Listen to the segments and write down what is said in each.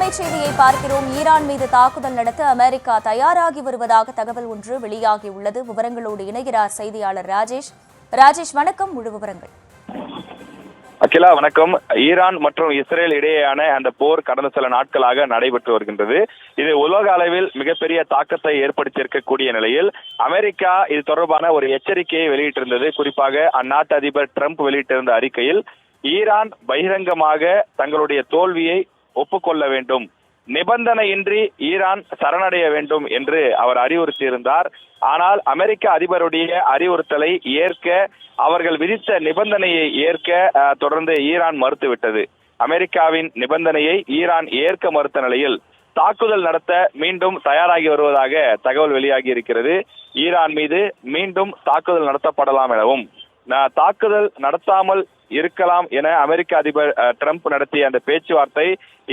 அண்மை செய்தியை பார்க்கிறோம். ஈரான் மீது தாக்குதல் நடத்த அமெரிக்கா தயாராகி வருவதாக தகவல் ஒன்று வெளியாகியுள்ளது. விவரங்களோடு இணைகிறார் செய்தியாளர் ராஜேஷ். ராஜேஷ், வணக்கம். முழு விவரங்கள். அகிலா, வணக்கம். ஈரான் மற்றும் இஸ்ரேல் இடையேயான அந்த போர் கடந்த சில நாட்களாக நடைபெற்று வருகின்றது. இது உலக அளவில் மிகப்பெரிய தாக்கத்தை ஏற்படுத்தியிருக்கக்கூடிய நிலையில் அமெரிக்கா இது தொடர்பான ஒரு எச்சரிக்கையை வெளியிட்டிருந்தது. குறிப்பாக அந்நாட்டு அதிபர் டிரம்ப் வெளியிட்டிருந்த அறிக்கையில் ஈரான் பகிரங்கமாக தங்களுடைய தோல்வியை ஒப்புக்கொள்ள வேண்டும், நிபந்தனையின்றி ஈரான் சரணடைய வேண்டும் என்று அவர் அறிவுறுத்தியிருந்தார். ஆனால் அமெரிக்க அதிபருடைய அறிவுறுத்தலை ஏற்க, அவர்கள் விதித்த நிபந்தனையை ஏற்க தொடர்ந்து ஈரான் மறுத்துவிட்டது. அமெரிக்காவின் நிபந்தனையை ஈரான் ஏற்க மறுத்த நிலையில் தாக்குதல் நடத்த மீண்டும் தயாராகி வருவதாக தகவல் வெளியாகி இருக்கிறது. ஈரான் மீது மீண்டும் தாக்குதல் நடத்தப்படலாம் எனவும், தாக்குதல் நடத்தாமல் இருக்கலாம் என அமெரிக்க அதிபர் டிரம்ப் நடத்திய அந்த பேச்சுவார்த்தை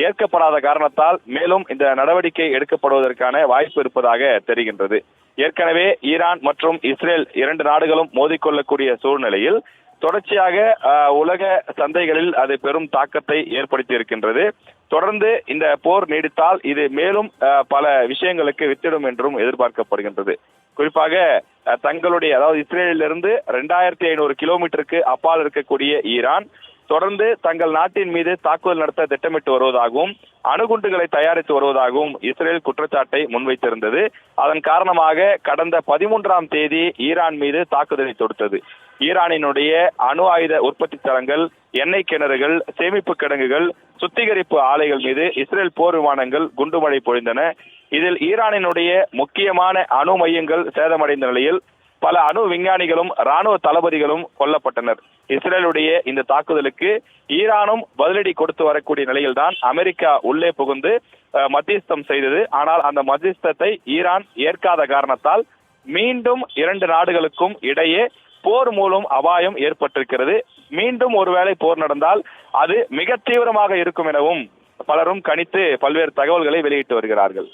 ஏற்கப்படாத காரணத்தால் மேலும் இந்த நடவடிக்கை எடுக்கப்படுவதற்கான வாய்ப்பு இருப்பதாக தெரிகின்றது. ஏற்கனவே ஈரான் மற்றும் இஸ்ரேல் இரண்டு நாடுகளும் மோதிக்கொள்ளக்கூடிய சூழ்நிலையில் தொடர்ச்சியாக உலக சந்தைகளில் அது பெரும் தாக்கத்தை ஏற்படுத்தி இருக்கின்றது. தொடர்ந்து இந்த போர் நீடித்தால் இது மேலும் பல விஷயங்களுக்கு வித்திடும் என்றும் எதிர்பார்க்கப்படுகின்றது. குறிப்பாக தங்களுடைய, அதாவது இஸ்ரேலிலிருந்து 2500 கிலோமீட்டருக்கு அப்பால் இருக்கக்கூடிய ஈரான் தொடர்ந்து தங்கள் நாட்டின் மீது தாக்குதல் நடத்த திட்டமிட்டு வருவதாகவும் அணுகுண்டுகளை தயாரித்து வருவதாகவும் இஸ்ரேல் குற்றச்சாட்டை முன்வைத்திருந்தது. அதன் காரணமாக கடந்த 13ஆம் தேதி ஈரான் மீது தாக்குதலை தொடுத்தது. ஈரானினுடைய அணு ஆயுத உற்பத்தி தளங்கள், எண்ணெய் கிணறுகள், சேமிப்பு கிடங்குகள், சுத்திகரிப்பு ஆலைகள் மீது இஸ்ரேல் போர் விமானங்கள் குண்டுமழை பொழிந்தன. இதில் ஈரானினுடைய முக்கியமான அணு மையங்கள் சேதமடைந்த நிலையில் பல அணு விஞ்ஞானிகளும் ராணுவ தளபதிகளும் கொல்லப்பட்டனர். இஸ்ரேலுடைய இந்த தாக்குதலுக்கு ஈரானும் பதிலடி கொடுத்து வரக்கூடிய நிலையில்தான் அமெரிக்கா உள்ளே புகுந்து மத்தியஸ்தம் செய்தது. ஆனால் அந்த மத்தியஸ்தத்தை ஈரான் ஏற்காத காரணத்தால் மீண்டும் இரண்டு நாடுகளுக்கும் இடையே போர் மூலம் அபாயம் ஏற்பட்டிருக்கிறது. மீண்டும் ஒருவேளை போர் நடந்தால் அது மிக தீவிரமாக இருக்கும் எனவும் பலரும் கணித்து பல்வேறு தகவல்களை வெளியிட்டு வருகிறார்கள்.